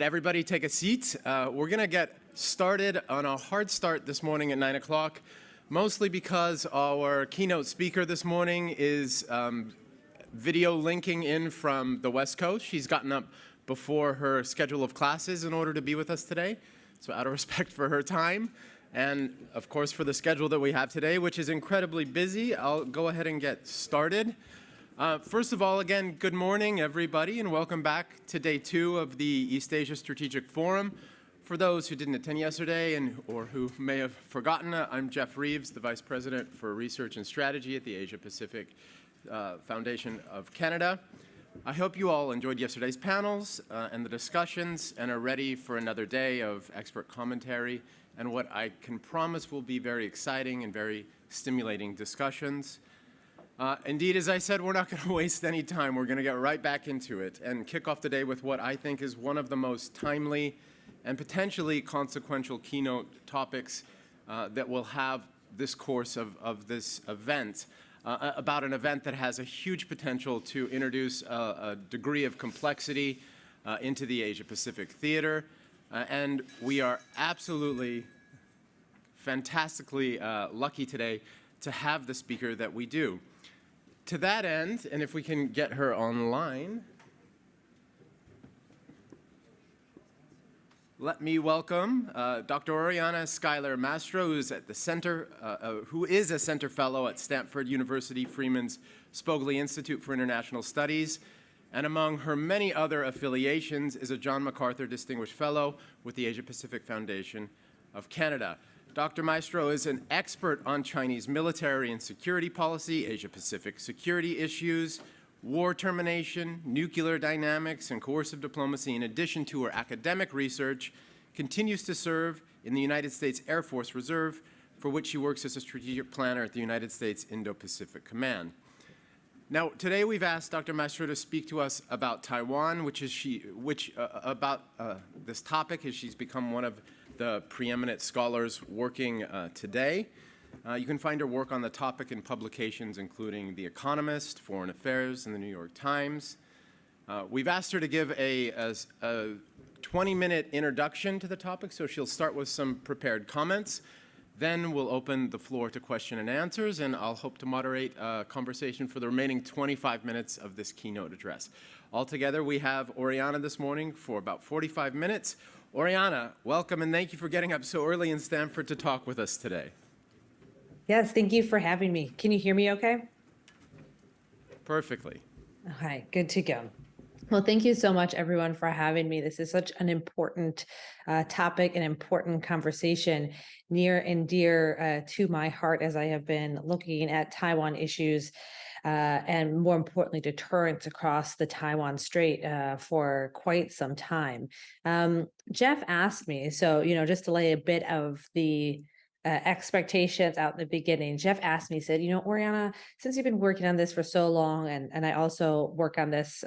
Everybody take a seat. We're going to get started on a hard start this morning at 9 o'clock, mostly because our keynote speaker this morning is video linking in from the West Coast. She's gotten up before her schedule of classes in order to be with us today. So out of respect for her time and, of course, for the schedule that we have today, which is incredibly busy, I'll go ahead and get started. First of all, again, good morning, everybody, and welcome back to day 2 of the East Asia Strategic Forum. For those who didn't attend yesterday or who may have forgotten, I'm Jeff Reeves, the Vice President for Research and Strategy at the Asia-Pacific Foundation of Canada. I hope you all enjoyed yesterday's panels and the discussions and are ready for another day of expert commentary and what I can promise will be very exciting and very stimulating discussions. Indeed, as I said, we're not going to waste any time. We're going to get right back into it and kick off the day with what I think is one of the most timely and potentially consequential keynote topics that will have this course of this event, about an event that has a huge potential to introduce a degree of complexity into the Asia-Pacific theater. And we are absolutely fantastically lucky today to have the speaker that we do. To that end, and if we can get her online, let me welcome Dr. Oriana Skylar Mastro, who is at the center, who is a center fellow at Stanford University Freeman's Spogli Institute for International Studies, and among her many other affiliations is a John MacArthur Distinguished Fellow with the Asia-Pacific Foundation of Canada. Dr. Maestro is an expert on Chinese military and security policy, Asia-Pacific security issues, war termination, nuclear dynamics, and coercive diplomacy. In addition to her academic research, continues to serve in the United States Air Force Reserve, for which she works as a strategic planner at the United States Indo-Pacific Command. Now, today we've asked Dr. Maestro to speak to us about Taiwan, about this topic, as she's become one of the preeminent scholars working today. You can find her work on the topic in publications including The Economist, Foreign Affairs, and the New York Times. We've asked her to give a 20-minute introduction to the topic, so she'll start with some prepared comments. Then we'll open the floor to question and answers, and I'll hope to moderate a conversation for the remaining 25 minutes of this keynote address. Altogether, we have Oriana this morning for about 45 minutes. Oriana, welcome, and thank you for getting up so early in Stanford to talk with us today. Yes, thank you for having me. Can you hear me okay? Perfectly. Okay, good to go. Well, thank you so much, everyone, for having me. This is such an important topic, an important conversation, near and dear to my heart as I have been looking at Taiwan issues and, more importantly, deterrence across the Taiwan Strait for quite some time. Jeff asked me, so, just to lay a bit of the expectations out in the beginning, Jeff asked me, said, Oriana, since you've been working on this for so long, and I also work on this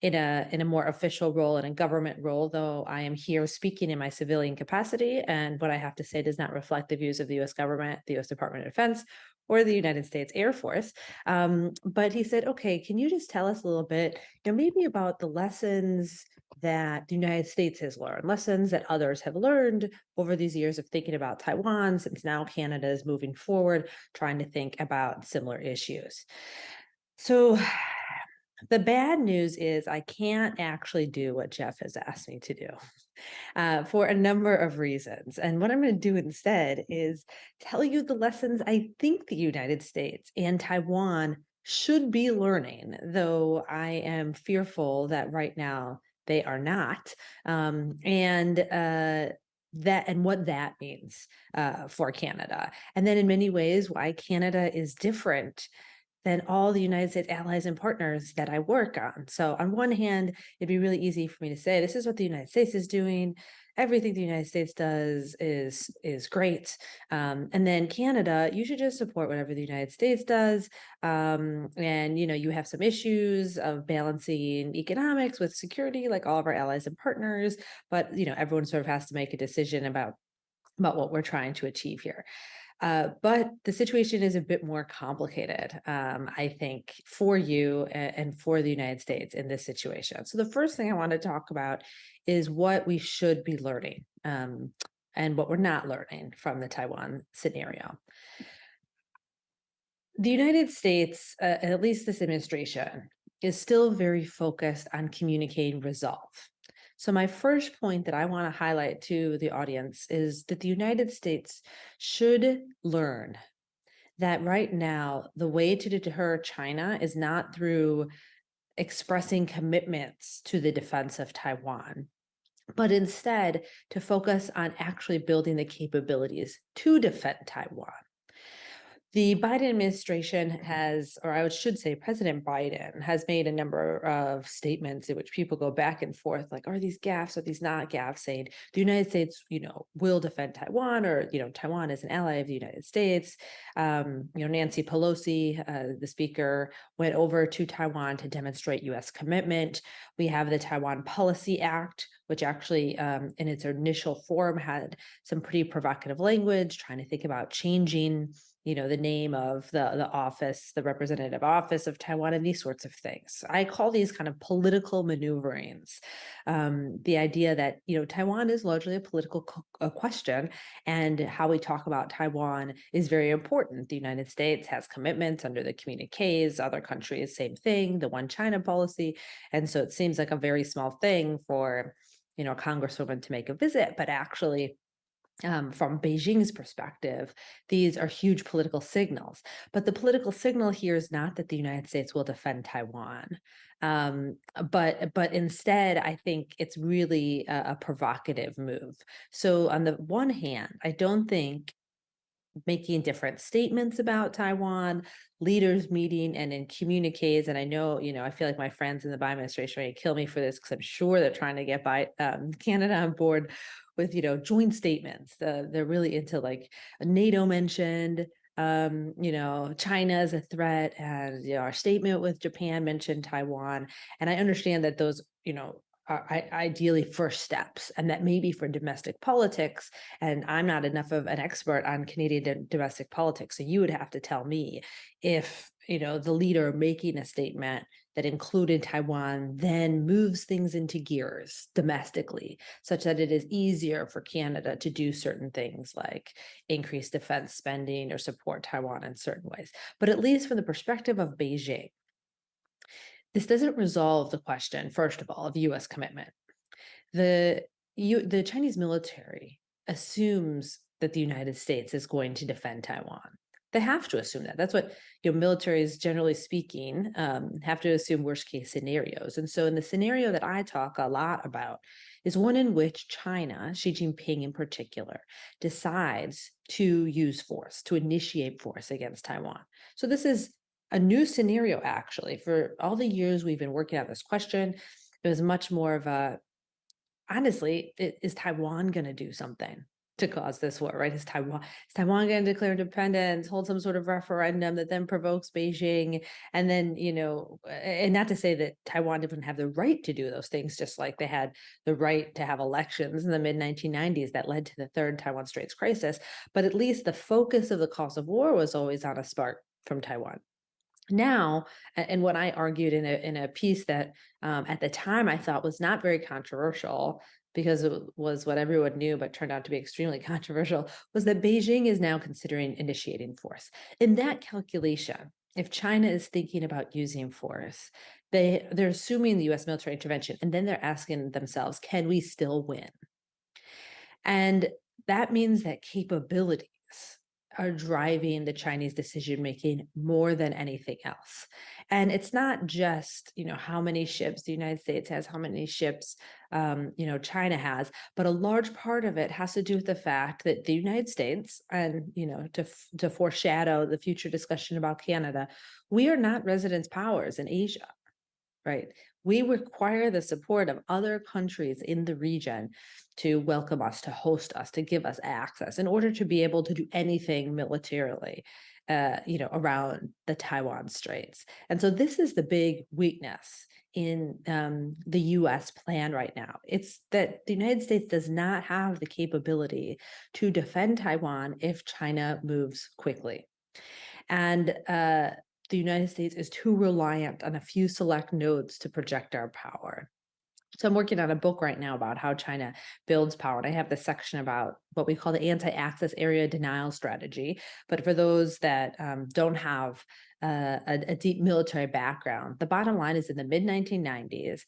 in a more official role, in a government role, though I am here speaking in my civilian capacity, and what I have to say does not reflect the views of the U.S. government, the U.S. Department of Defense, or the United States Air Force. But he said, okay, can you just tell us a little bit, maybe about the lessons that the United States has learned, lessons that others have learned over these years of thinking about Taiwan, since now Canada is moving forward, trying to think about similar issues. So the bad news is I can't actually do what Jeff has asked me to do for a number of reasons. And what I'm going to do instead is tell you the lessons I think the United States and Taiwan should be learning, though I am fearful that right now they are not. And what that means for Canada. And then in many ways, why Canada is different than all the United States allies and partners that I work on. So on one hand, it'd be really easy for me to say, this is what the United States is doing. Everything the United States does is great. And then Canada, you should just support whatever the United States does. And, you have some issues of balancing economics with security, like all of our allies and partners. But, everyone sort of has to make a decision about what we're trying to achieve here. But the situation is a bit more complicated, I think, for you and for the United States in this situation. So the first thing I want to talk about is what we should be learning, and what we're not learning from the Taiwan scenario. The United States, at least this administration, is still very focused on communicating resolve. So my first point that I want to highlight to the audience is that the United States should learn that right now, the way to deter China is not through expressing commitments to the defense of Taiwan, but instead to focus on actually building the capabilities to defend Taiwan. The Biden administration has, or I should say President Biden has made a number of statements in which people go back and forth, like, are these gaffes, are these not gaffes, saying the United States, will defend Taiwan, or, Taiwan is an ally of the United States. Nancy Pelosi, the speaker, went over to Taiwan to demonstrate US commitment. We have the Taiwan Policy Act, which actually in its initial form had some pretty provocative language, trying to think about changing the name of the office, the representative office of Taiwan, and these sorts of things. I call these kind of political maneuverings. The idea that, Taiwan is largely a political question, and how we talk about Taiwan is very important. The United States has commitments under the communiques, other countries, same thing, the One China policy. And so it seems like a very small thing for, a congresswoman to make a visit, but actually, from Beijing's perspective, these are huge political signals. But the political signal here is not that the United States will defend Taiwan, but instead, I think it's really a provocative move. So on the one hand, I don't think making different statements about Taiwan, leaders meeting and in communiques. And I know, I feel like my friends in the Biden administration are going to kill me for this, because I'm sure they're trying to get Canada on board with, joint statements. They're really into, like, NATO mentioned, China as a threat, and, our statement with Japan mentioned Taiwan. And I understand that those, are ideally first steps, and that maybe for domestic politics, and I'm not enough of an expert on Canadian domestic politics, so you would have to tell me if, the leader making a statement that included Taiwan then moves things into gears domestically, such that it is easier for Canada to do certain things like increase defense spending or support Taiwan in certain ways. But at least from the perspective of Beijing, this doesn't resolve the question, first of all, of US commitment. The Chinese military assumes that the United States is going to defend Taiwan. They have to assume that. That's what, militaries, generally speaking, have to assume worst case scenarios. And so in the scenario that I talk a lot about is one in which China, Xi Jinping in particular, decides to use force, to initiate force against Taiwan. So this is a new scenario, actually. For all the years we've been working on this question, it was much more of a, honestly, is Taiwan going to do something to cause this war, right? Is Taiwan going to declare independence, hold some sort of referendum that then provokes Beijing? And then, and not to say that Taiwan didn't have the right to do those things, just like they had the right to have elections in the mid-1990s that led to the third Taiwan Straits crisis. But at least the focus of the cause of war was always on a spark from Taiwan. Now, and what I argued in a piece that at the time I thought was not very controversial, because it was what everyone knew but turned out to be extremely controversial, was that Beijing is now considering initiating force. In that calculation, if China is thinking about using force, they're assuming the US military intervention, and then they're asking themselves, can we still win? And that means that capabilities are driving the Chinese decision-making more than anything else. And it's not just, how many ships the United States has, how many ships, China has, but a large part of it has to do with the fact that the United States, and, to foreshadow the future discussion about Canada, we are not residence powers in Asia, right? We require the support of other countries in the region to welcome us, to host us, to give us access in order to be able to do anything militarily, around the Taiwan Straits. And so this is the big weakness in the US plan right now. It's that the United States does not have the capability to defend Taiwan if China moves quickly. And the United States is too reliant on a few select nodes to project our power. So I'm working on a book right now about how China builds power. And I have this section about what we call the anti-access area denial strategy. But for those that don't have a deep military background, the bottom line is in the mid-1990s,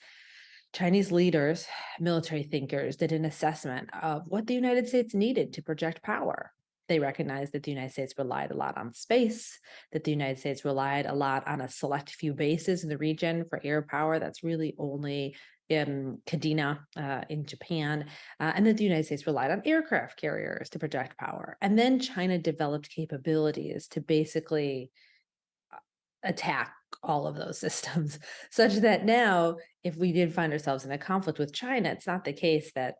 Chinese leaders, military thinkers did an assessment of what the United States needed to project power. They recognized that the United States relied a lot on space, that the United States relied a lot on a select few bases in the region for air power. That's really only in Kadena in Japan, and that the United States relied on aircraft carriers to project power. And then China developed capabilities to basically attack all of those systems, such that now, if we did find ourselves in a conflict with China, it's not the case that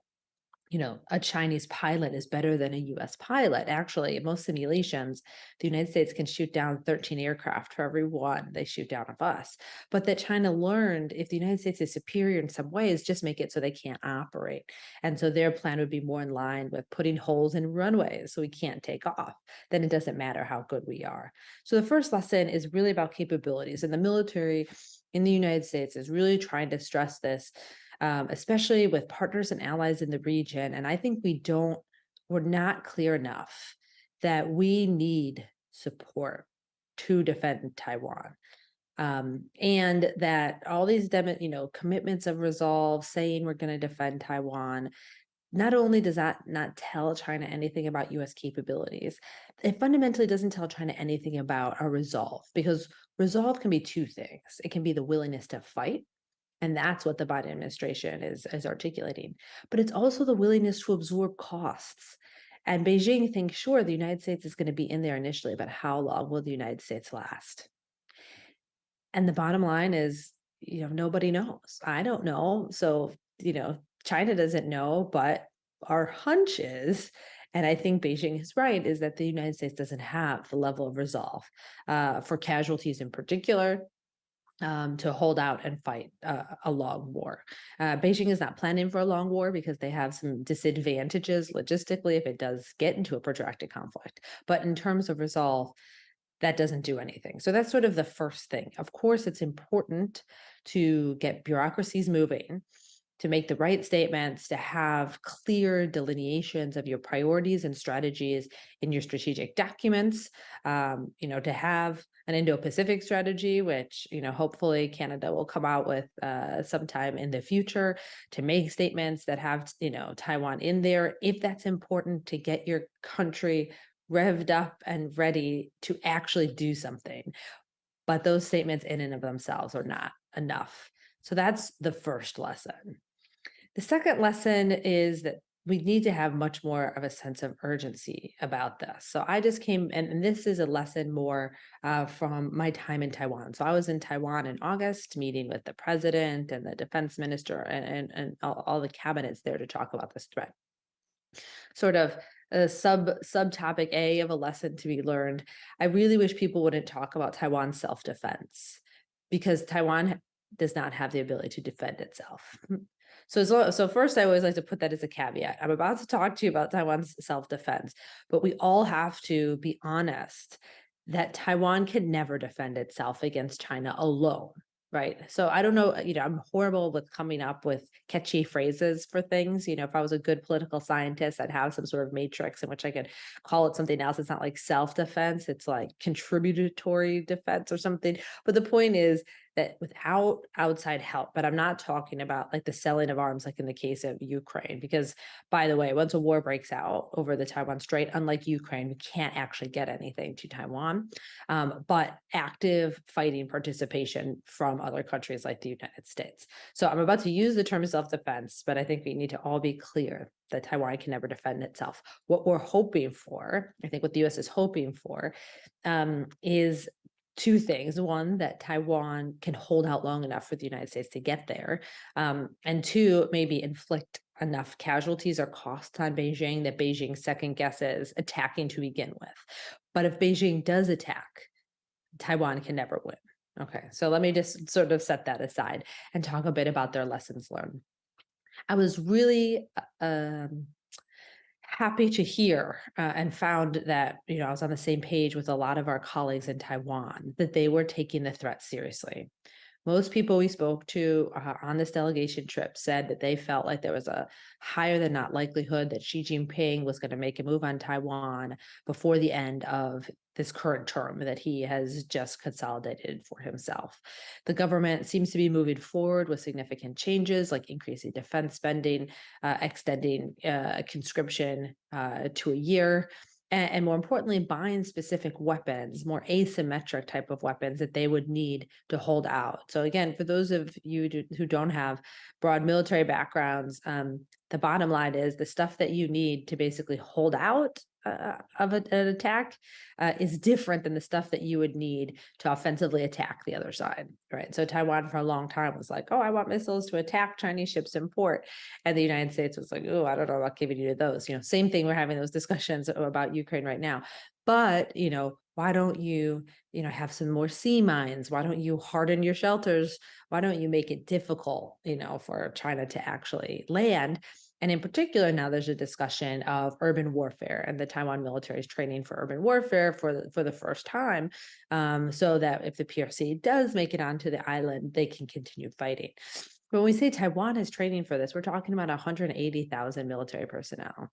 a Chinese pilot is better than a US pilot. Actually, in most simulations, the United States can shoot down 13 aircraft for every one they shoot down of us. But that China learned if the United States is superior in some ways, just make it so they can't operate. And so their plan would be more in line with putting holes in runways so we can't take off. Then it doesn't matter how good we are. So the first lesson is really about capabilities. And the military in the United States is really trying to stress this, especially with partners and allies in the region. And I think we're not clear enough that we need support to defend Taiwan. And that all these commitments of resolve saying we're going to defend Taiwan, not only does that not tell China anything about US capabilities, it fundamentally doesn't tell China anything about our resolve, because resolve can be two things. It can be the willingness to fight, and that's what the Biden administration is articulating. But it's also the willingness to absorb costs. And Beijing thinks, sure, the United States is going to be in there initially, but how long will the United States last? And the bottom line is, nobody knows. I don't know. So, China doesn't know, but our hunch is, and I think Beijing is right, is that the United States doesn't have the level of resolve for casualties in particular, to hold out and fight a long war. Beijing is not planning for a long war because they have some disadvantages logistically if it does get into a protracted conflict. But in terms of resolve, that doesn't do anything. So that's sort of the first thing. Of course, it's important to get bureaucracies moving, to make the right statements, to have clear delineations of your priorities and strategies in your strategic documents, to have an Indo-Pacific strategy, which, hopefully Canada will come out with sometime in the future, to make statements that have, Taiwan in there, if that's important to get your country revved up and ready to actually do something. But those statements in and of themselves are not enough. So that's the first lesson. The second lesson is that we need to have much more of a sense of urgency about this. So I just came, and this is a lesson more from my time in Taiwan. So I was in Taiwan in August, meeting with the president and the defense minister and all the cabinets there to talk about this threat. Sort of a subtopic A of a lesson to be learned. I really wish people wouldn't talk about Taiwan's self-defense, because Taiwan does not have the ability to defend itself. So first, I always like to put that as a caveat. I'm about to talk to you about Taiwan's self-defense, but we all have to be honest that Taiwan can never defend itself against China alone. Right. So I don't know, I'm horrible with coming up with catchy phrases for things. If I was a good political scientist, I'd have some sort of matrix in which I could call it something else. It's not like self-defense, it's like contributory defense or something. But the point is that without outside help, but I'm not talking about like the selling of arms, like in the case of Ukraine, because by the way, once a war breaks out over the Taiwan Strait, unlike Ukraine, we can't actually get anything to Taiwan, but active fighting participation from other countries like the United States. So I'm about to use the term self-defense, but I think we need to all be clear that Taiwan can never defend itself. What we're hoping for, I think what the US is hoping for, is two things. One, that Taiwan can hold out long enough for the United States to get there. And two, maybe inflict enough casualties or costs on Beijing that Beijing second guesses attacking to begin with. But if Beijing does attack, Taiwan can never win. Okay, so let me just sort of set that aside and talk a bit about their lessons learned. I was really happy to hear and found that, I was on the same page with a lot of our colleagues in Taiwan, that they were taking the threat seriously. Most people we spoke to on this delegation trip said that they felt like there was a higher than not likelihood that Xi Jinping was going to make a move on Taiwan before the end of this current term that he has just consolidated for himself. The government seems to be moving forward with significant changes like increasing defense spending, extending conscription to a year, and more importantly, buying specific weapons, more asymmetric type of weapons that they would need to hold out. So again, for those of you who don't have broad military backgrounds, the bottom line is the stuff that you need to basically hold out of an attack is different than the stuff that you would need to offensively attack the other side, right? So Taiwan for a long time was like, oh, I want missiles to attack Chinese ships in port. And the United States was like, oh, I don't know about giving you those. Same thing, we're having those discussions about Ukraine right now. But, why don't you, have some more sea mines? Why don't you harden your shelters? Why don't you make it difficult, for China to actually land? And in particular, now there's a discussion of urban warfare, and the Taiwan military is training for urban warfare for the first time, so that if the PRC does make it onto the island, they can continue fighting. But when we say Taiwan is training for this, we're talking about 180,000 military personnel.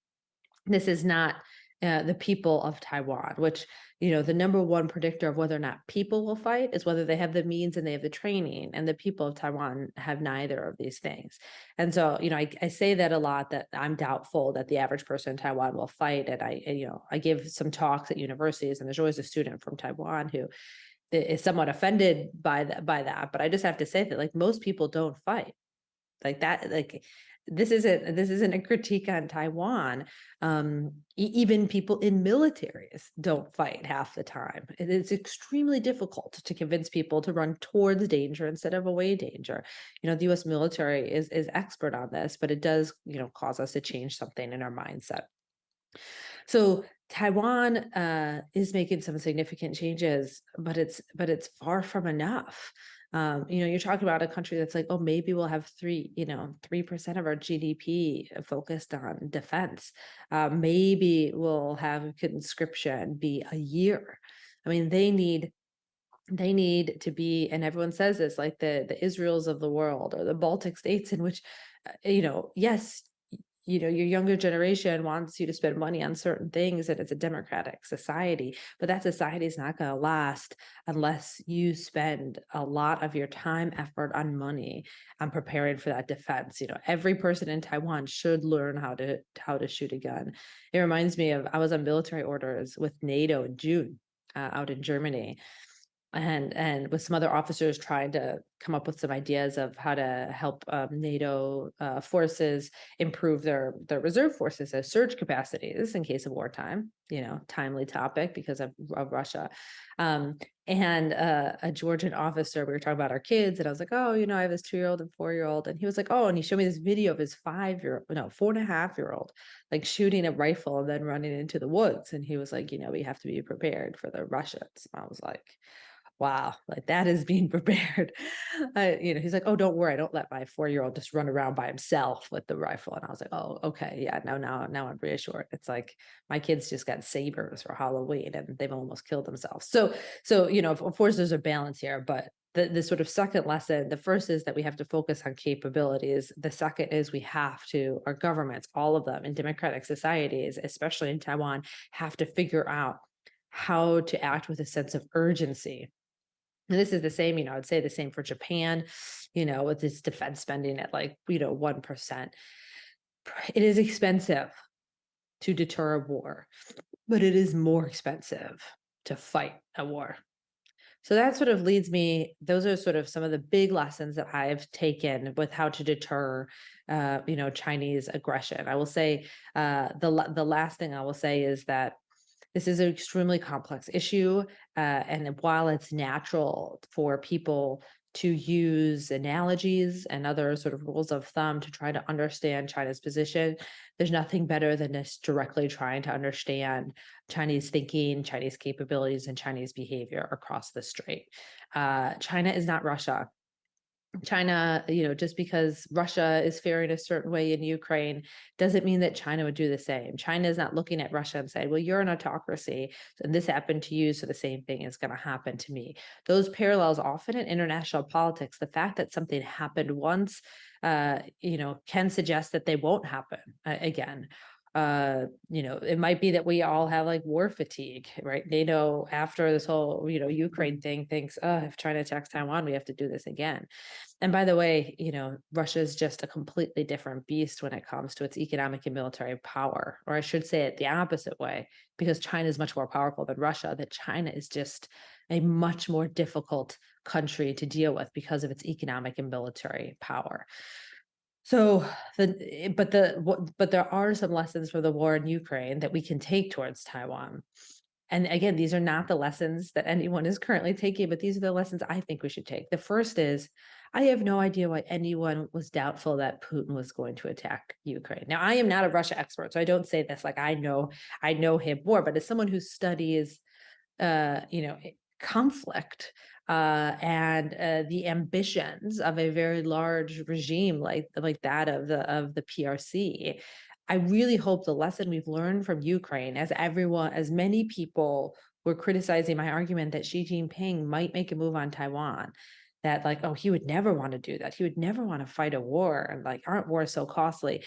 This is not the people of Taiwan, which, the number one predictor of whether or not people will fight is whether they have the means and they have the training. And the people of Taiwan have neither of these things. And so, I say that a lot, that I'm doubtful that the average person in Taiwan will fight. And I give some talks at universities, and there's always a student from Taiwan who is somewhat offended by that. But I just have to say that, like, most people don't fight like that. Like, this isn't a critique on Taiwan. Even people in militaries don't fight half the time. It's extremely difficult to convince people to run towards danger instead of away danger. The U.S. military is expert on this, but it does, cause us to change something in our mindset. So Taiwan is making some significant changes, but it's far from enough. You're talking about a country that's like, oh, maybe we'll have 3% of our GDP focused on defense. Maybe we'll have conscription be a year. I mean, they need to be, and everyone says this, like the Israels of the world or the Baltic states, in which, yes, your younger generation wants you to spend money on certain things, and it's a democratic society, but that society is not going to last unless you spend a lot of your time, effort on money on preparing for that defense. Every person in Taiwan should learn how to shoot a gun. It reminds me of, I was on military orders with NATO in June out in Germany, and with some other officers trying to come up with some ideas of how to help NATO forces improve their reserve forces as surge capacities in case of wartime. Timely topic because of Russia. And a Georgian officer, we were talking about our kids, and I was like, oh, I have this 2-year-old and 4-year-old, and he was like, oh, and he showed me this video of his 4.5-year-old, like shooting a rifle and then running into the woods, and he was like, we have to be prepared for the Russians. And I was like, wow, like that is being prepared. He's like, oh, don't worry, I don't let my 4-year-old just run around by himself with the rifle. And I was like, oh, okay, yeah, now I'm reassured. It's like my kids just got sabers for Halloween and they've almost killed themselves. So of course there's a balance here, but the sort of second lesson, the first is that we have to focus on capabilities. The second is our governments, all of them in democratic societies, especially in Taiwan, have to figure out how to act with a sense of urgency. And this is the same, I'd say the same for Japan, with its defense spending at 1%. It is expensive to deter a war, but it is more expensive to fight a war. So that sort of leads me, those are sort of some of the big lessons that I've taken with how to deter, Chinese aggression. I will say the last thing I will say is that this is an extremely complex issue. And while it's natural for people to use analogies and other sort of rules of thumb to try to understand China's position. There's nothing better than just directly trying to understand Chinese thinking, Chinese capabilities, and Chinese behavior across the Strait. China is not Russia. China, just because Russia is faring a certain way in Ukraine doesn't mean that China would do the same. China is not looking at Russia and saying, well, you're an autocracy, and this happened to you, so the same thing is going to happen to me. Those parallels often in international politics, the fact that something happened once, can suggest that they won't happen again. It might be that we all have like war fatigue, right? NATO, after this whole, Ukraine thing, thinks, oh, if China attacks Taiwan, we have to do this again. And by the way, Russia is just a completely different beast when it comes to its economic and military power, or I should say it the opposite way, because China is much more powerful than Russia, that China is just a much more difficult country to deal with because of its economic and military power. So but there are some lessons from the war in Ukraine that we can take towards Taiwan. And again, these are not the lessons that anyone is currently taking, but these are the lessons I think we should take. The first is, I have no idea why anyone was doubtful that Putin was going to attack Ukraine. Now, I am not a Russia expert, so I don't say this like I know him more, but as someone who studies conflict and the ambitions of a very large regime like that of the PRC, I really hope the lesson we've learned from Ukraine, as many people were criticizing my argument that Xi Jinping might make a move on Taiwan, that like, oh, he would never want to do that. He would never want to fight a war, and like, aren't wars so costly?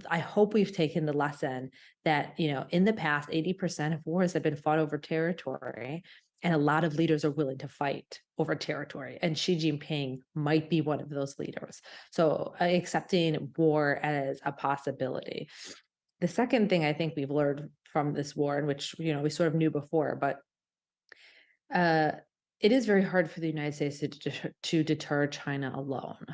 I hope we've taken the lesson that, in the past, 80% of wars have been fought over territory, and a lot of leaders are willing to fight over territory. And Xi Jinping might be one of those leaders. So accepting war as a possibility. The second thing I think we've learned from this war, in which, we sort of knew before, but it is very hard for the United States to deter China alone.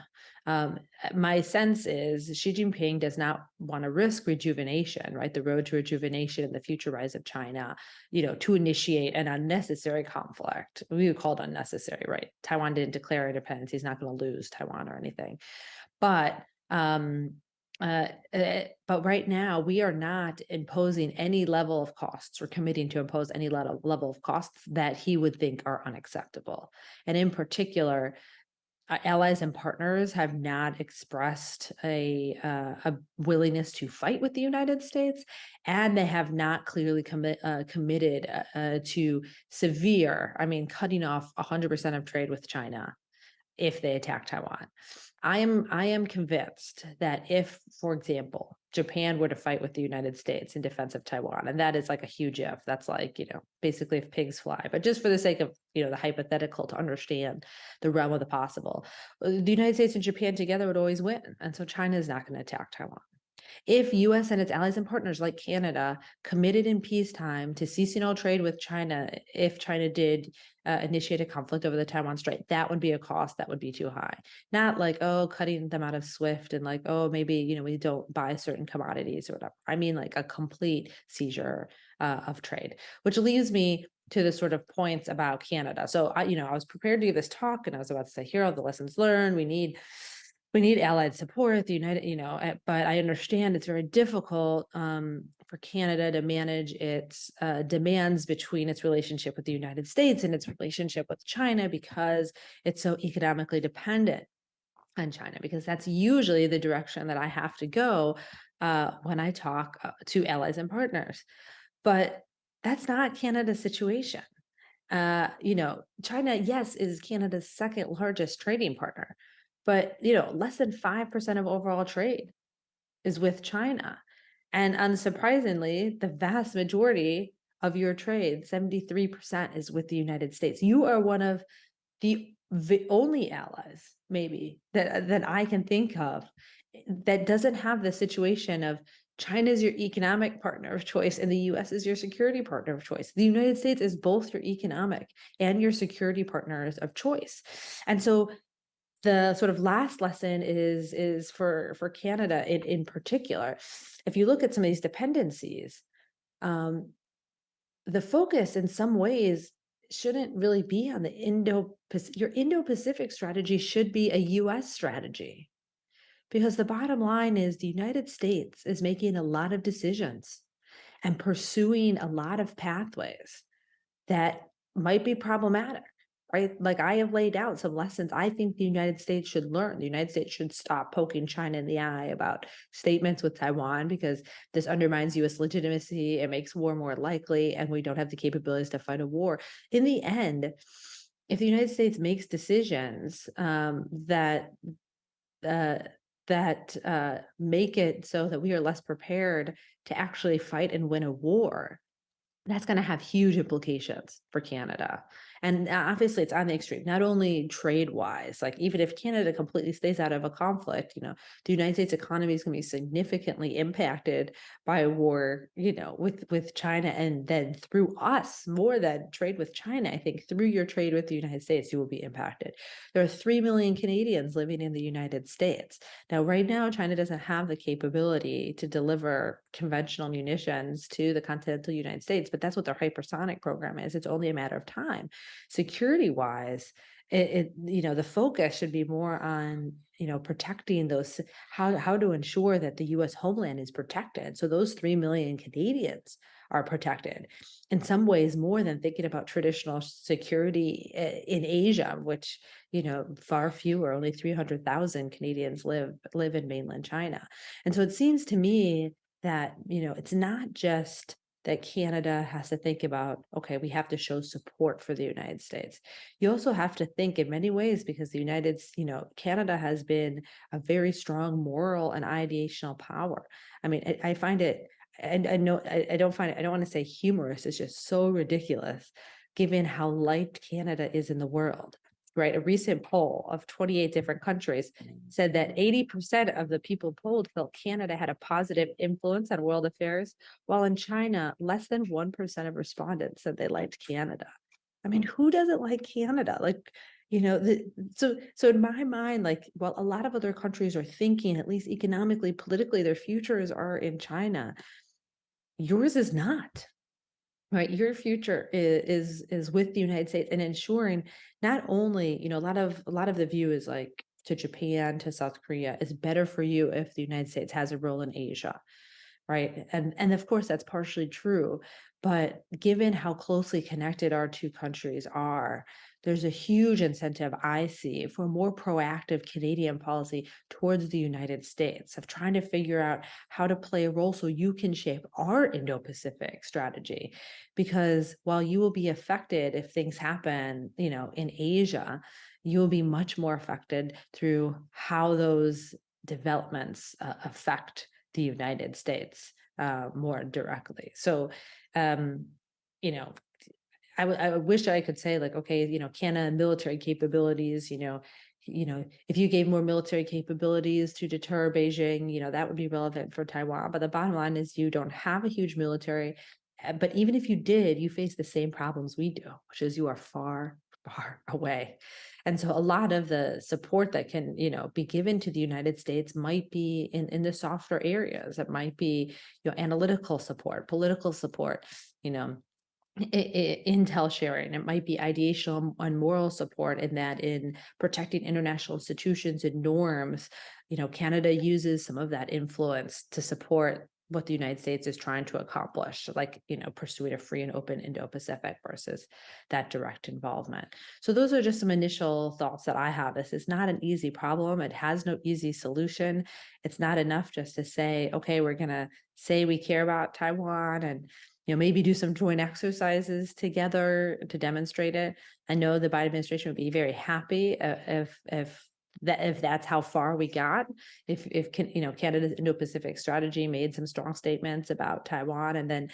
My sense is Xi Jinping does not want to risk rejuvenation, right? The road to rejuvenation and the future rise of China, to initiate an unnecessary conflict. We would call it unnecessary, right? Taiwan didn't declare independence. He's not going to lose Taiwan or anything. But right now, we are not imposing any level of costs or committing to impose any level of costs that he would think are unacceptable. And in particular, allies and partners have not expressed a willingness to fight with the United States, and they have not clearly committed to cutting off 100% of trade with China if they attack Taiwan. I am convinced that if, for example, Japan were to fight with the United States in defense of Taiwan, and that is like a huge if, that's like, basically if pigs fly, but just for the sake of, the hypothetical, to understand the realm of the possible, the United States and Japan together would always win. And so China is not going to attack Taiwan. If US and its allies and partners like Canada committed in peacetime to ceasing all trade with China, if China did initiate a conflict over the Taiwan Strait, that would be a cost that would be too high. Not like, oh, cutting them out of SWIFT and like, oh, maybe, we don't buy certain commodities or whatever. I mean, like a complete seizure of trade, which leaves me to the sort of points about Canada. So I was prepared to give this talk, and I was about to say, here are the lessons learned. We need allied support, the United, but I understand it's very difficult for Canada to manage its demands between its relationship with the United States and its relationship with China, because it's so economically dependent on China, because that's usually the direction that I have to go when I talk to allies and partners. But that's not Canada's situation. China, yes, is Canada's second largest trading partner, but less than 5% of overall trade is with China. And unsurprisingly, the vast majority of your trade, 73%, is with the United States. You are one of the only allies, maybe, that I can think of that doesn't have the situation of China is your economic partner of choice and the US is your security partner of choice. The United States is both your economic and your security partners of choice. And so the sort of last lesson is for Canada in particular. If you look at some of these dependencies, the focus in some ways shouldn't really be on the your Indo-Pacific strategy should be a US strategy. Because the bottom line is the United States is making a lot of decisions and pursuing a lot of pathways that might be problematic, right? Like I have laid out some lessons I think the United States should learn. The United States should stop poking China in the eye about statements with Taiwan because this undermines US legitimacy, it makes war more likely, and we don't have the capabilities to fight a war. In the end, if the United States makes decisions uh, make it so that we are less prepared to actually fight and win a war, that's going to have huge implications for Canada. And obviously, it's on the extreme, not only trade wise, like even if Canada completely stays out of a conflict, the United States economy is going to be significantly impacted by a war, with China. And then through us, more than trade with China, I think through your trade with the United States, you will be impacted. There are 3 million Canadians living in the United States. Now, right now, China doesn't have the capability to deliver conventional munitions to the continental United States, but that's what their hypersonic program is. It's only a matter of time. Security wise, the focus should be more on protecting those, how to ensure that the US homeland is protected, so those 3 million Canadians are protected in some ways more than thinking about traditional security in Asia, which far fewer, only 300,000 Canadians live in mainland China. And so it seems to me that it's not just that Canada has to think about, okay, we have to show support for the United States. You also have to think in many ways, because Canada has been a very strong moral and ideational power. I mean, I find it, and I know I don't find it, I don't want to say humorous, it's just so ridiculous given how liked Canada is in the world. Right, a recent poll of 28 different countries said that 80% of the people polled felt Canada had a positive influence on world affairs, while in China, less than 1% of respondents said they liked Canada. I mean, who doesn't like Canada? Like, so in my mind, like, while a lot of other countries are thinking, at least economically, politically, their futures are in China, yours is not. Right, your future is with the United States, and ensuring not only, a lot of the view is like to Japan, to South Korea, it's better for you if the United States has a role in Asia, right? And of course that's partially true, but given how closely connected our two countries are, there's a huge incentive I see for more proactive Canadian policy towards the United States of trying to figure out how to play a role so you can shape our Indo-Pacific strategy. Because while you will be affected if things happen, in Asia, you will be much more affected through how those developments affect the United States more directly. So, um, you know, I wish I could say like, okay, Canada military capabilities, if you gave more military capabilities to deter Beijing, that would be relevant for Taiwan. But the bottom line is you don't have a huge military. But even if you did, you face the same problems we do, which is you are far, far away. And so a lot of the support that can, be given to the United States might be in the softer areas. It might be, analytical support, political support, intel sharing. It might be ideational and moral support, in that in protecting international institutions and norms, Canada uses some of that influence to support what the United States is trying to accomplish, like, pursuing a free and open Indo-Pacific versus that direct involvement. So those are just some initial thoughts that I have. This is not an easy problem. It has no easy solution. It's not enough just to say, okay, we're going to say we care about Taiwan and maybe do some joint exercises together to demonstrate it. I know the Biden administration would be very happy if that's how far we got. If Canada's Indo-Pacific strategy made some strong statements about Taiwan, and then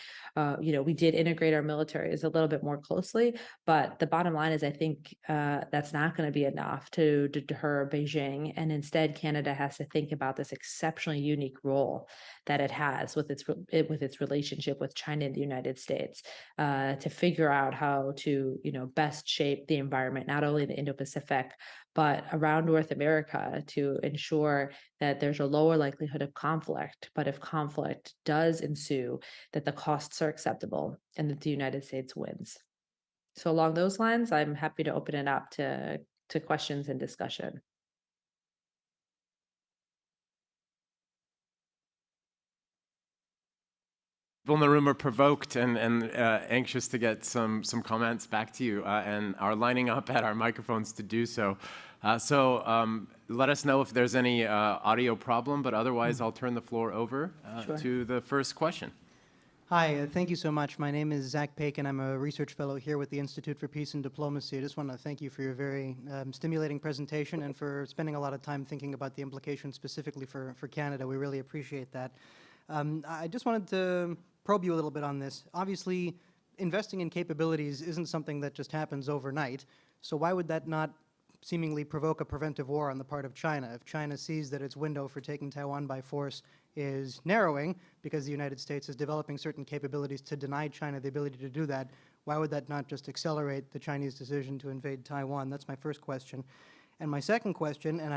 we did integrate our militaries a little bit more closely. But the bottom line is, I think that's not going to be enough to deter Beijing, and instead Canada has to think about this exceptionally unique role that it has with its relationship with China and the United States, to figure out how to best shape the environment, not only the Indo-Pacific but around North America, to ensure that there's a lower likelihood of conflict. But if conflict does ensue, that the costs are acceptable and that the United States wins. So along those lines, I'm happy to open it up to questions and discussion. People in the room are provoked and anxious to get some comments back to you and are lining up at our microphones to do so. Let us know if there's any audio problem, but otherwise I'll turn the floor over to the first question. Hi, thank you so much. My name is Zach Pakin. I'm a research fellow here with the Institute for Peace and Diplomacy. I just want to thank you for your very stimulating presentation and for spending a lot of time thinking about the implications specifically for Canada. We really appreciate that. I just wanted to probe you a little bit on this. Obviously, investing in capabilities isn't something that just happens overnight. So why would that not seemingly provoke a preventive war on the part of China? If China sees that its window for taking Taiwan by force is narrowing because the United States is developing certain capabilities to deny China the ability to do that, why would that not just accelerate the Chinese decision to invade Taiwan? That's my first question. And my second question, and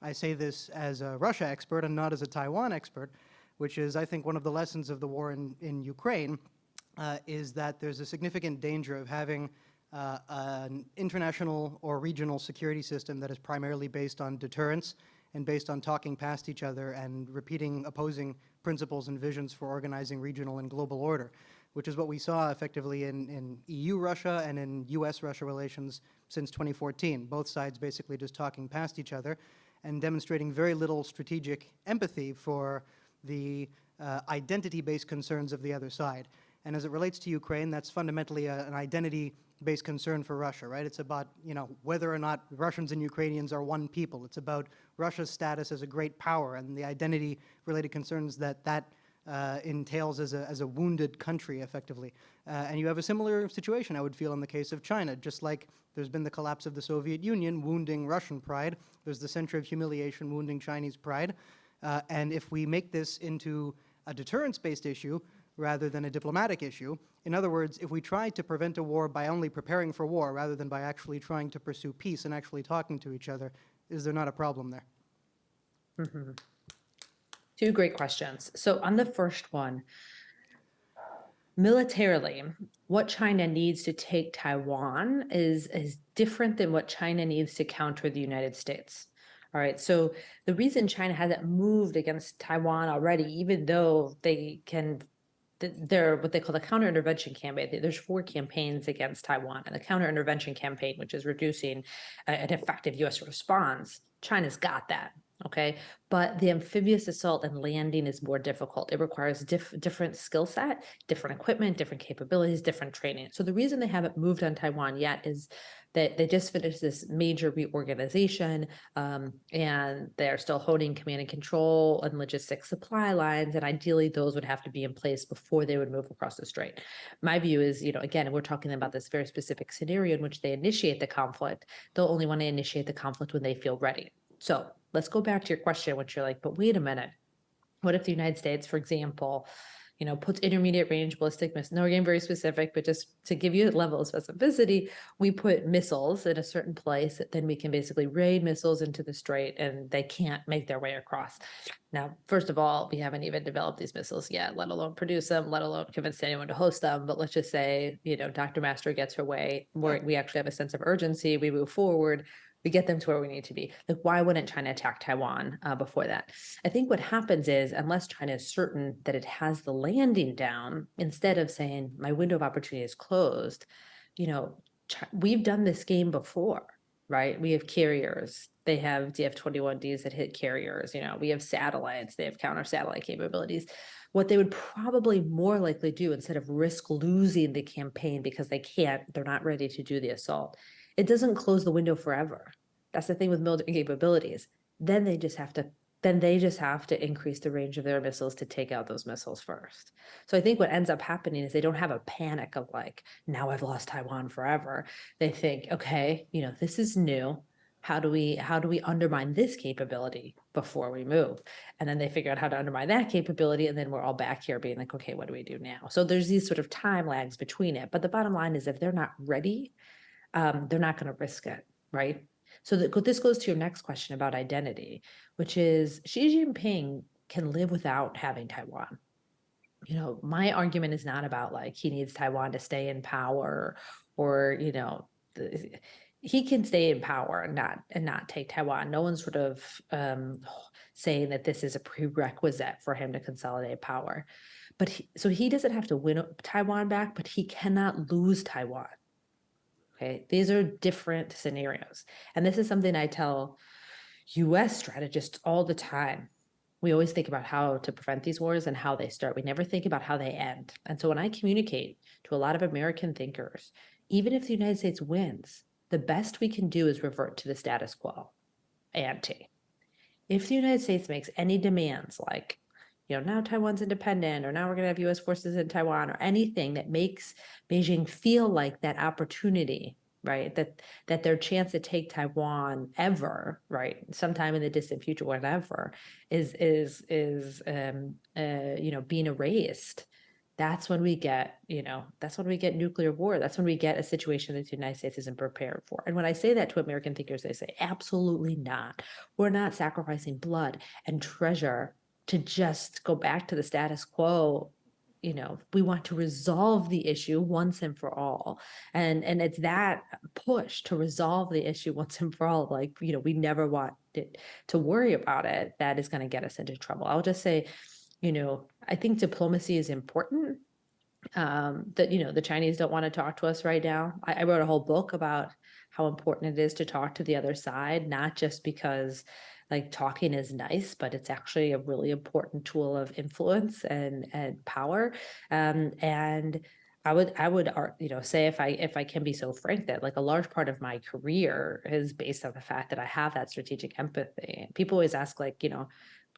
I say this as a Russia expert and not as a Taiwan expert, which is, I think, one of the lessons of the war in Ukraine, is that there's a significant danger of having an international or regional security system that is primarily based on deterrence and based on talking past each other and repeating opposing principles and visions for organizing regional and global order, which is what we saw effectively in EU-Russia and in US-Russia relations since 2014, both sides basically just talking past each other and demonstrating very little strategic empathy for the identity-based concerns of the other side. And as it relates to Ukraine, that's fundamentally an identity-based concern for Russia, right? It's about, whether or not Russians and Ukrainians are one people. It's about Russia's status as a great power and the identity-related concerns that entails as a wounded country, effectively. And you have a similar situation, I would feel, in the case of China. Just like there's been the collapse of the Soviet Union, wounding Russian pride, there's the center of humiliation wounding Chinese pride. And if we make this into a deterrence-based issue rather than a diplomatic issue, in other words, if we try to prevent a war by only preparing for war rather than by actually trying to pursue peace and actually talking to each other, is there not a problem there? Mm-hmm. Two great questions. So on the first one, militarily, what China needs to take Taiwan is different than what China needs to counter the United States. All right, so the reason China hasn't moved against Taiwan already, even though they're what they call the counter-intervention campaign. There's 4 campaigns against Taiwan, and the counter-intervention campaign, which is reducing an effective U.S. response, China's got that. Okay, but the amphibious assault and landing is more difficult. It requires different skill set, different equipment, different capabilities, different training. So the reason they haven't moved on Taiwan yet is that they just finished this major reorganization, and they're still holding command and control and logistics supply lines, and ideally those would have to be in place before they would move across the strait. My view is, again, we're talking about this very specific scenario in which they initiate the conflict. They'll only want to initiate the conflict when they feel ready. So let's go back to your question, which you're like, but wait a minute. What if the United States, for example, puts intermediate range ballistic missiles? No, we're getting very specific, but just to give you a level of specificity, we put missiles in a certain place, then we can basically raid missiles into the strait and they can't make their way across. Now, first of all, we haven't even developed these missiles yet, let alone produce them, let alone convince anyone to host them. But let's just say, Dr. Mastro gets her way, we actually have a sense of urgency, we move forward, we get them to where we need to be. Like, why wouldn't China attack Taiwan before that? I think what happens is, unless China is certain that it has the landing down, instead of saying my window of opportunity is closed, we've done this game before, right? We have carriers. They have DF-21Ds that hit carriers. We have satellites. They have counter-satellite capabilities. What they would probably more likely do, instead of risk losing the campaign because they're not ready to do the assault, it doesn't close the window forever. That's the thing with military capabilities. Then they just have to increase the range of their missiles to take out those missiles first. So I think what ends up happening is they don't have a panic of like, now I've lost Taiwan forever. They think, okay, this is new. How do we undermine this capability before we move? And then they figure out how to undermine that capability, and then we're all back here being like, okay, what do we do now? So there's these sort of time lags between it. But the bottom line is, if they're not ready, they're not going to risk it, right? So this goes to your next question about identity, which is Xi Jinping can live without having Taiwan. My argument is not about like he needs Taiwan to stay in power or, he can stay in power and not take Taiwan. No one's sort of saying that this is a prerequisite for him to consolidate power. But so he doesn't have to win Taiwan back, but he cannot lose Taiwan. Okay, these are different scenarios. And this is something I tell US strategists all the time. We always think about how to prevent these wars and how they start. We never think about how they end. And so when I communicate to a lot of American thinkers, even if the United States wins, the best we can do is revert to the status quo ante. If the United States makes any demands like, now Taiwan's independent, or now we're going to have US forces in Taiwan, or anything that makes Beijing feel like that opportunity, right? That their chance to take Taiwan ever, right, sometime in the distant future, whatever, is being erased. That's when we get, nuclear war. That's when we get a situation that the United States isn't prepared for. And when I say that to American thinkers, they say, absolutely not. We're not sacrificing blood and treasure to just go back to the status quo. We want to resolve the issue once and for all. And it's that push to resolve the issue once and for all. Like, we never want it to worry about it. That is going to get us into trouble. I'll just say, I think diplomacy is important. That, the Chinese don't want to talk to us right now. I wrote a whole book about how important it is to talk to the other side, not just because like talking is nice, but it's actually a really important tool of influence and power. And I would say, if I can be so frank, that like a large part of my career is based on the fact that I have that strategic empathy. People always ask, like,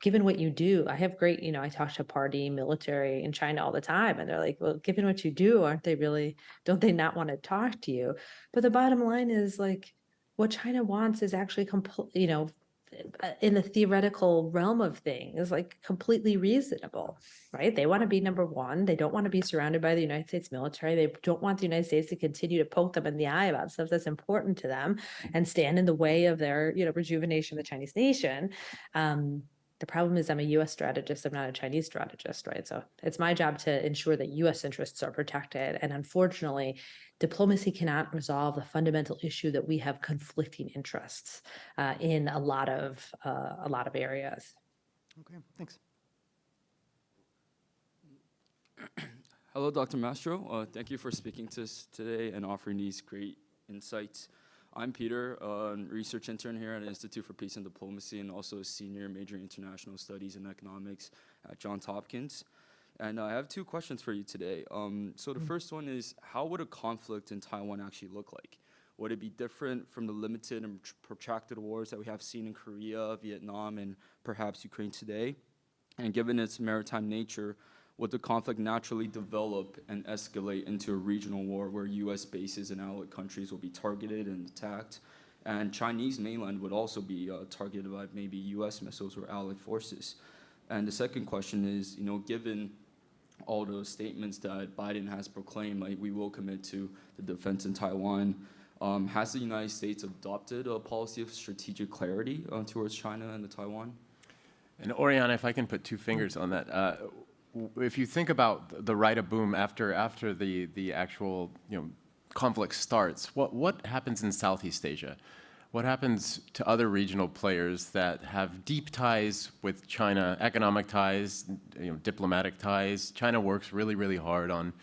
given what you do, I have great, I talk to party military in China all the time, and they're like, well, given what you do, don't they not want to talk to you? But the bottom line is, like, what China wants is actually in the theoretical realm of things, like completely reasonable, right? They want to be number one. They don't want to be surrounded by the United States military. They don't want the United States to continue to poke them in the eye about stuff that's important to them and stand in the way of their, rejuvenation of the Chinese nation. The problem is I'm a US strategist, I'm not a Chinese strategist, right? So it's my job to ensure that US interests are protected. And unfortunately, diplomacy cannot resolve the fundamental issue that we have conflicting interests in a lot of areas. Okay, thanks. Hello, Dr. Mastro. Thank you for speaking to us today and offering these great insights. I'm Peter, a research intern here at the Institute for Peace and Diplomacy, and also a senior majoring in international studies and economics at Johns Hopkins. And I have two questions for you today. So the first one is, how would a conflict in Taiwan actually look like? Would it be different from the limited and protracted wars that we have seen in Korea, Vietnam, and perhaps Ukraine today? And given its maritime nature, would the conflict naturally develop and escalate into a regional war where U.S. bases and allied countries will be targeted and attacked? And Chinese mainland would also be targeted by maybe U.S. missiles or allied forces. And the second question is, given all those statements that Biden has proclaimed, like we will commit to the defense in Taiwan, has the United States adopted a policy of strategic clarity towards China and the Taiwan? And Oriana, if I can put two fingers on that, if you think about the right of boom after the actual conflict starts, what happens in Southeast Asia? What happens to other regional players that have deep ties with China, economic ties, diplomatic ties? China works really, really hard on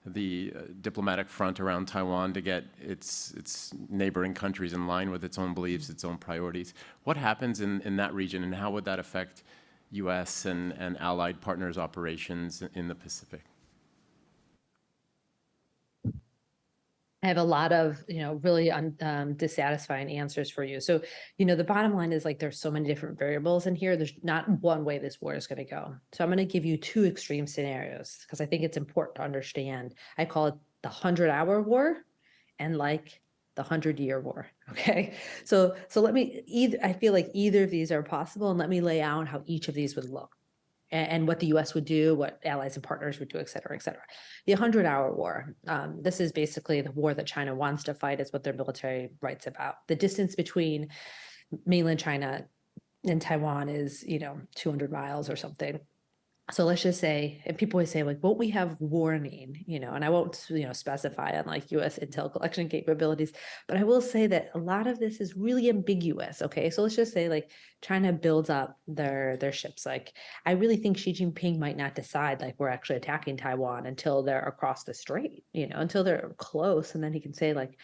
the diplomatic front around Taiwan to get its neighboring countries in line with its own beliefs, its own priorities. What happens in that region, and how would that affect U.S. and allied partners' operations in the Pacific? I have a lot of, really dissatisfying answers for you. So, the bottom line is, like, there's so many different variables in here. There's not one way this war is going to go. So I'm going to give you two extreme scenarios because I think it's important to understand. I call it the 100-hour war and like the 100-year war. Okay. So I feel like either of these are possible, and let me lay out how each of these would look and what the US would do, what allies and partners would do, et cetera, et cetera. The 100-hour war, this is basically the war that China wants to fight, is what their military writes about. The distance between mainland China and Taiwan is, 200 miles or something. So let's just say, and people always say, like, won't we have warning, and I won't, specify on like US intel collection capabilities, but I will say that a lot of this is really ambiguous. Okay. So let's just say like China builds up their ships. Like, I really think Xi Jinping might not decide like we're actually attacking Taiwan until they're across the strait, until they're close. And then he can say like,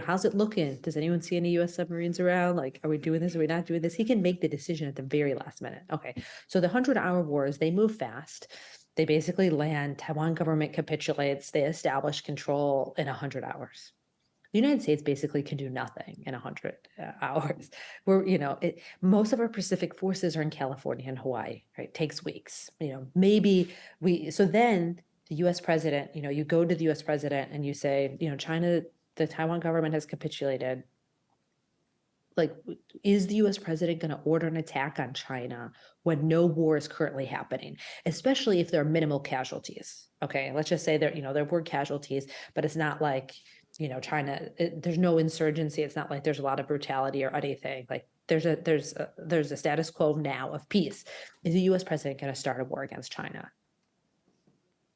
how's it looking? Does anyone see any US submarines around? Like, are we doing this? Are we not doing this? He can make the decision at the very last minute. Okay. So the 100-hour wars, they move fast. They basically land, Taiwan government capitulates, they establish control in 100 hours. The United States basically can do nothing in 100 hours. Most of our Pacific forces are in California and Hawaii, right? It takes weeks, so then the US president, you go to the US president and you say, China, the Taiwan government has capitulated. Like, is the US president going to order an attack on China when no war is currently happening, especially if there are minimal casualties? Okay, let's just say there were casualties, but it's not like, China, there's no insurgency. It's not like there's a lot of brutality or anything. Like, there's a status quo now of peace. Is the US president going to start a war against China?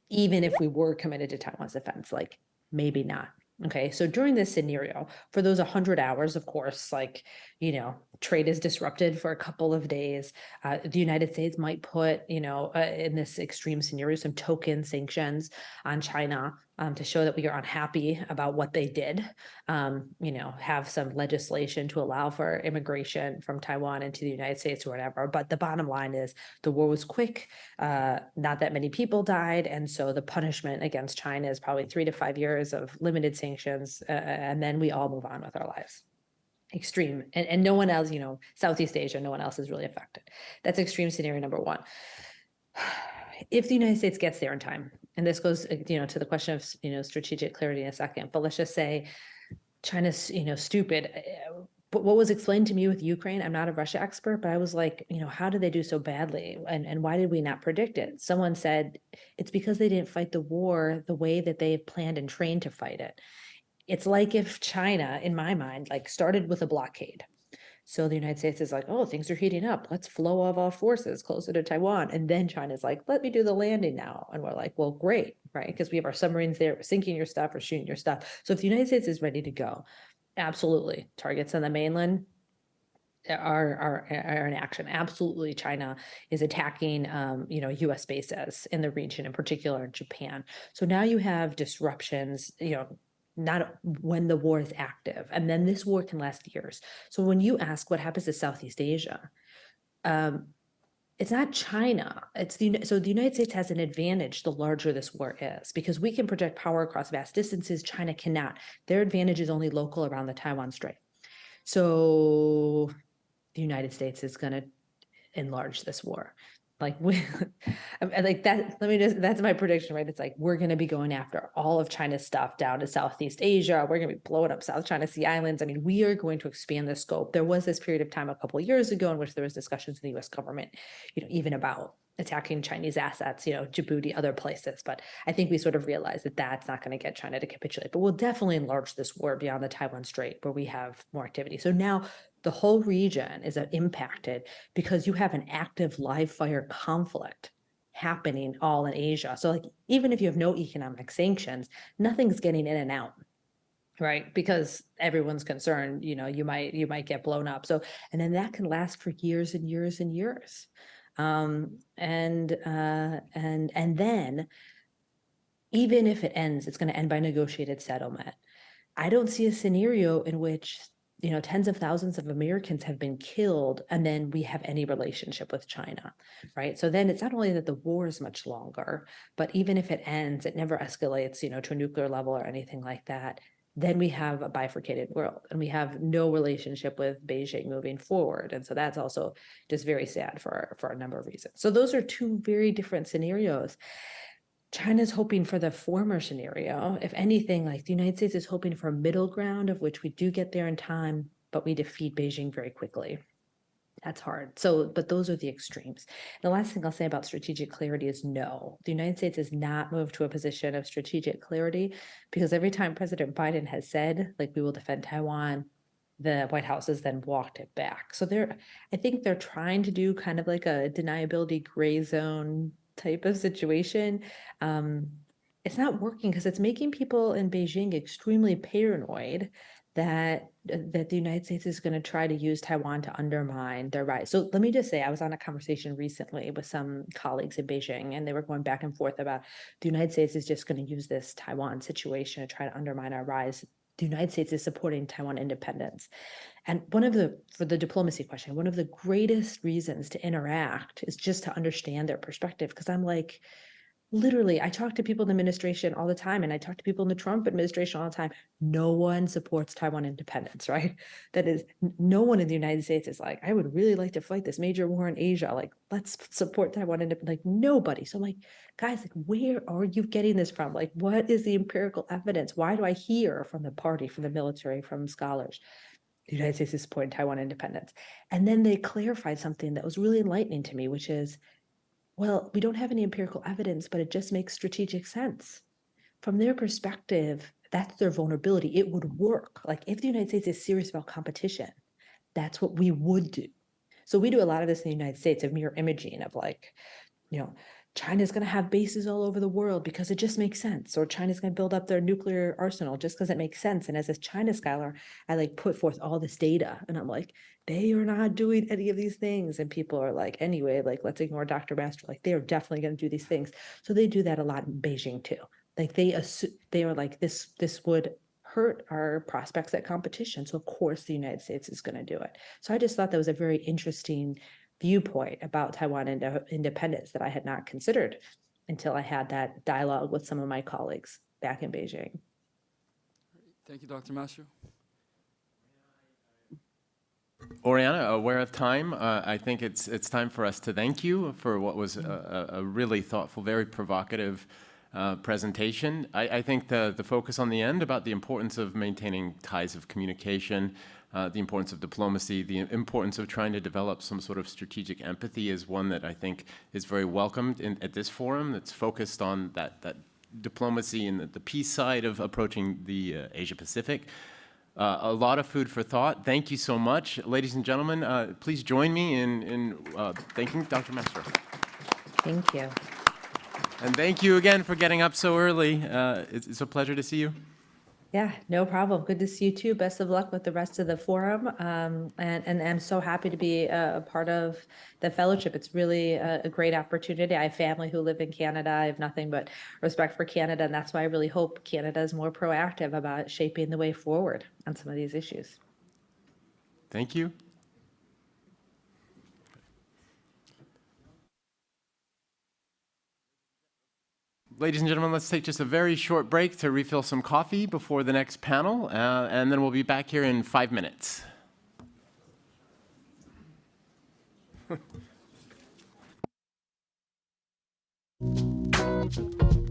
Even if we were committed to Taiwan's defense, like, maybe not. Okay, so during this scenario, for those 100 hours, of course, like, trade is disrupted for a couple of days. The United States might put, in this extreme scenario, some token sanctions on China to show that we are unhappy about what they did. Have some legislation to allow for immigration from Taiwan into the United States or whatever. But the bottom line is the war was quick. Not that many people died. And so the punishment against China is probably 3 to 5 years of limited sanctions. And then we all move on with our lives. Extreme. And no one else, Southeast Asia, no one else is really affected. That's extreme scenario number one. If the United States gets there in time, and this goes, to the question of, strategic clarity in a second, but let's just say China's, stupid. But what was explained to me with Ukraine, I'm not a Russia expert, but I was like, how did they do so badly? And why did we not predict it? Someone said it's because they didn't fight the war the way that they planned and trained to fight it. It's like if China, in my mind, like started with a blockade. So the United States is like, oh, things are heating up. Let's flow of our forces closer to Taiwan. And then China's like, let me do the landing now. And we're like, well, great, right? Because we have our submarines there, sinking your stuff or shooting your stuff. So if the United States is ready to go, absolutely. Targets on the mainland are in action. Absolutely, China is attacking, U.S. bases in the region, in particular in Japan. So now you have disruptions, not when the war is active. And then this war can last years. So when you ask what happens to Southeast Asia, it's not China. So the United States has an advantage the larger this war is, because we can project power across vast distances. China cannot. Their advantage is only local around the Taiwan Strait. So the United States is going to enlarge this war. Like that, that's my prediction, right? It's like, we're going to be going after all of China's stuff down to Southeast Asia. We're going to be blowing up South China Sea Islands. I mean, we are going to expand the scope. There was this period of time a couple of years ago in which there was discussions in the US government, even about attacking Chinese assets, Djibouti, other places. But I think we sort of realized that that's not going to get China to capitulate. But we'll definitely enlarge this war beyond the Taiwan Strait, where we have more activity. So now the whole region is impacted because you have an active live fire conflict happening all in Asia. So like, even if you have no economic sanctions, nothing's getting in and out, right? Because everyone's concerned, you might get blown up. So, and then that can last for years and years and years. And then even if it ends, it's going to end by negotiated settlement. I don't see a scenario in which tens of thousands of Americans have been killed, and then we have any relationship with China, right? So then it's not only that the war is much longer, but even if it ends, it never escalates, to a nuclear level or anything like that. Then we have a bifurcated world, and we have no relationship with Beijing moving forward. And so that's also just very sad for a number of reasons. So those are two very different scenarios. China's hoping for the former scenario. If anything, like the United States is hoping for a middle ground of which we do get there in time, but we defeat Beijing very quickly. That's hard. So, but those are the extremes. The last thing I'll say about strategic clarity is no, the United States has not moved to a position of strategic clarity, because every time President Biden has said, like, we will defend Taiwan, the White House has then walked it back. So I think they're trying to do kind of like a deniability gray zone type of situation, it's not working because it's making people in Beijing extremely paranoid that the United States is going to try to use Taiwan to undermine their rights. So let me just say, I was on a conversation recently with some colleagues in Beijing, and they were going back and forth about the United States is just going to use this Taiwan situation to try to undermine our rise. The United States is supporting Taiwan independence. And for the diplomacy question, one of the greatest reasons to interact is just to understand their perspective. Because I'm like, literally, I talk to people in the administration all the time, and I talk to people in the Trump administration all the time. No one supports Taiwan independence, right? That is, no one in the United States is like, I would really like to fight this major war in Asia. Like, let's support Taiwan independence. Like, nobody. So I'm like, guys, like, where are you getting this from? Like, what is the empirical evidence? Why do I hear from the party, from the military, from scholars, the United States is supporting Taiwan independence? And then they clarified something that was really enlightening to me, which is, well, we don't have any empirical evidence, but it just makes strategic sense. From their perspective, that's their vulnerability. It would work. Like, if the United States is serious about competition, that's what we would do. So we do a lot of this in the United States of mirror imaging of like, China's going to have bases all over the world because it just makes sense, or China's going to build up their nuclear arsenal just because it makes sense. And as a China scholar, I like put forth all this data, and I'm like, they are not doing any of these things. And people are like, anyway, like, let's ignore Dr. Mastro. Like, they are definitely going to do these things. So they do that a lot in Beijing too. Like, they are like, this would hurt our prospects at competition. So of course the United States is going to do it. So I just thought that was a very interesting viewpoint about Taiwan independence that I had not considered until I had that dialogue with some of my colleagues back in Beijing. Thank you, Dr. Mastro. Oriana, aware of time, I think it's time for us to thank you for what was a really thoughtful, very provocative presentation. I think the focus on the end about the importance of maintaining ties of communication, the importance of diplomacy, the importance of trying to develop some sort of strategic empathy is one that I think is very welcomed at this forum. That's focused on that diplomacy and the peace side of approaching the Asia-Pacific. A lot of food for thought. Thank you so much. Ladies and gentlemen, please join me in thanking Dr. Mastro. Thank you. And thank you again for getting up so early. It's a pleasure to see you. Yeah, no problem. Good to see you too. Best of luck with the rest of the forum. And I'm so happy to be a part of the fellowship. It's really a great opportunity. I have family who live in Canada. I have nothing but respect for Canada. And that's why I really hope Canada is more proactive about shaping the way forward on some of these issues. Thank you. Ladies and gentlemen, let's take just a very short break to refill some coffee before the next panel, and then we'll be back here in 5 minutes.